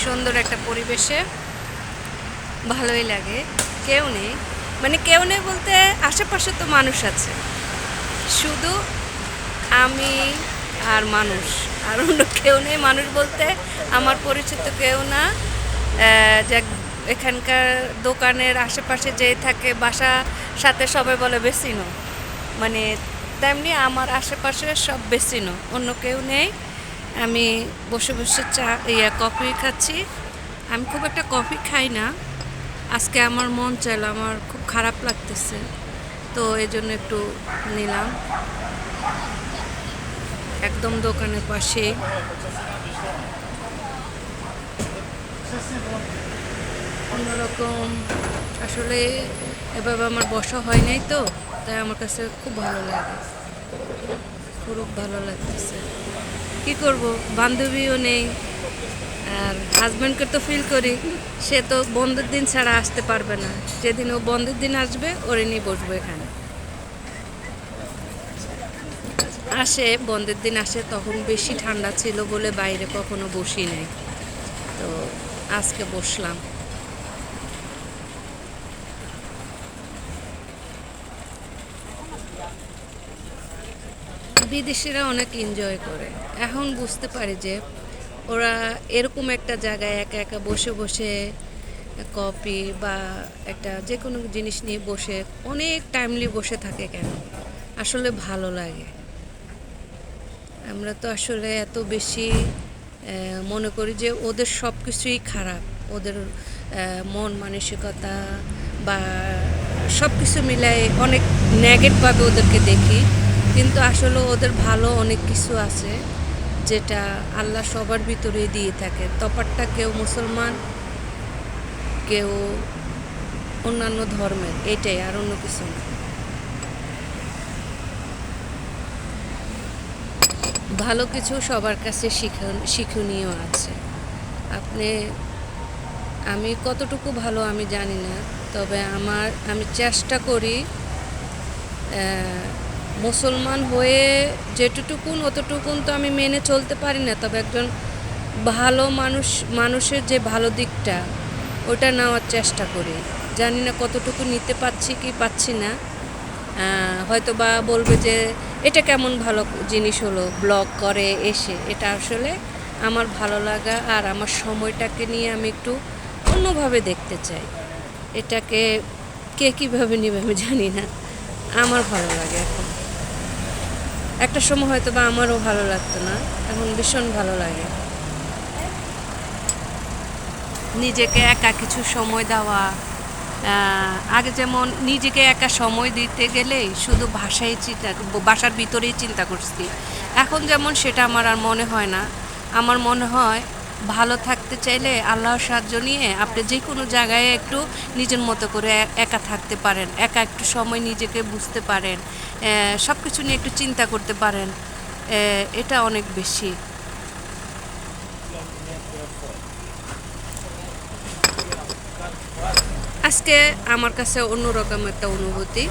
সুন্দর একটা পরিবেশে ভালোই লাগে। কেউ নেই, মানে কেউ নেই বলতে আশেপাশে তো মানুষ আছে, শুধু আমি আর মানুষ, আর অন্য কেউ নেই। মানুষ বলতে আমার পরিচিত কেউ না। যে এখানকার দোকানের আশেপাশে যে থাকে বাসা সাথে সবাই বলে বেসিনো, মানে তেমনি আমার আশেপাশে সব বেসিনো, অন্য কেউ নেই। আমি বসে বসে কফি খাচ্ছি। আমি খুব একটা কফি খাই না, আজকে আমার মন চাইল, আমার খুব খারাপ লাগতেছে, তো এই জন্য একটু নিলাম। একদম দোকানের পাশে। অন্যরকম আসলে এভাবে আমার বসা হয় নাই, তো তাই আমার কাছে খুব ভালো লাগে, খুব ভালো লাগতেছে। কি করব, বান্ধবীও নেই, আর হাজব্যান্ডকে তো ফিল করি, সে তো বন্ধের দিন ছাড়া আসতে পারবে না। যেদিন ও বন্ধের দিন আসবে ওরে নিয়ে বসবো এখানে। আসে বন্ধের দিন আসে, তখন বেশি ঠান্ডা ছিল বলে বাইরে কখনো বসি নাই, তো আজকে বসলাম। বিদেশিরা অনেক এনজয় করে। এখন বুঝতে পারি যে ওরা এরকম একটা জায়গায় একা একা বসে বসে কফি বা একটা যে কোনো জিনিস নিয়ে বসে অনেক টাইমলি বসে থাকে কেন, আসলে ভালো লাগে। আমরা তো আসলে এত বেশি মনে করি যে ওদের সব কিছুই খারাপ, ওদের মন মানসিকতা বা সব কিছু মিলাই অনেক নেগেটিভভাবে ওদেরকে দেখি, কিন্তু আসলে ওদের ভালো অনেক কিছু আছে যেটা আল্লাহ সবার ভিতরেই দিয়ে থাকে। তফাৎটা কেউ মুসলমান, কেউ অন্যান্য ধর্মের, এটাই, আর অন্য কিছু না। ভালো কিছু সবার কাছে শিক্ষণীয় আছে। আপনি, আমি কতটুকু ভালো আমি জানি না, তবে আমি চেষ্টা করি মুসলমান হয়ে যেটুকুন অতটুকুন তো আমি মেনে চলতে পারি না, তবে একজন ভালো মানুষের যে ভালো দিকটা ওটা নেওয়ার চেষ্টা করি। জানি না কতটুকু নিতে পারছি কি পাচ্ছি না। হয়তো বা বলবে যে এটা কেমন ভালো জিনিস হলো ব্লগ করে এসে, এটা আসলে আমার ভালো লাগা আর আমার সময়টাকে নিয়ে আমি একটু অন্যভাবে দেখতে চাই। এটাকে কে কীভাবে নেবে আমি জানি না, আমার ভালো লাগে। এখন একটা সময় হয়তো বা আমারও ভালো লাগতো না, এখন ভীষণ ভালো লাগে। নিজেকে একা কিছু সময় দেওয়া, আগে যেমন নিজেকে একা সময় দিতে গেলেই শুধু বাসার ভিতরেই চিন্তা করছি, এখন যেমন সেটা আমার আর মনে হয় না। আমার মনে হয় ভালো থাকতে চাইলে আল্লাহর সাহায্য নিয়ে আপনি যে কোনো জায়গায় একটু নিজের মতো করে একা থাকতে পারেন, একা একটু সময় নিজেকে বুঝতে পারেন, সব কিছু নিয়ে একটু চিন্তা করতে পারেন, এটা অনেক বেশি। আজকে আমার কাছে অন্যরকম একটা অনুভূতি,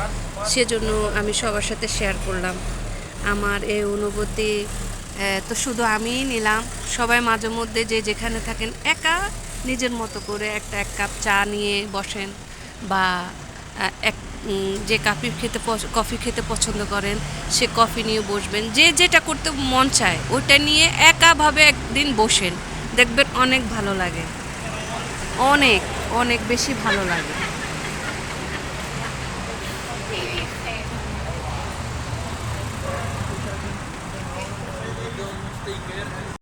সেজন্য আমি সবার সাথে শেয়ার করলাম আমার এই অনুভূতি। তো শুধু আমিই নিলাম, সবাই মাঝে মধ্যে যে যেখানে থাকেন একা নিজের মতো করে এক কাপ চা নিয়ে বসেন, বা এক যে কফি খেতে পছন্দ করেন সে কফি নিয়ে বসবেন, যে যেটা করতে মন চায় ওটা নিয়ে একাভাবে একদিন বসেন, দেখবেন অনেক ভালো লাগে, অনেক অনেক বেশি ভালো লাগে।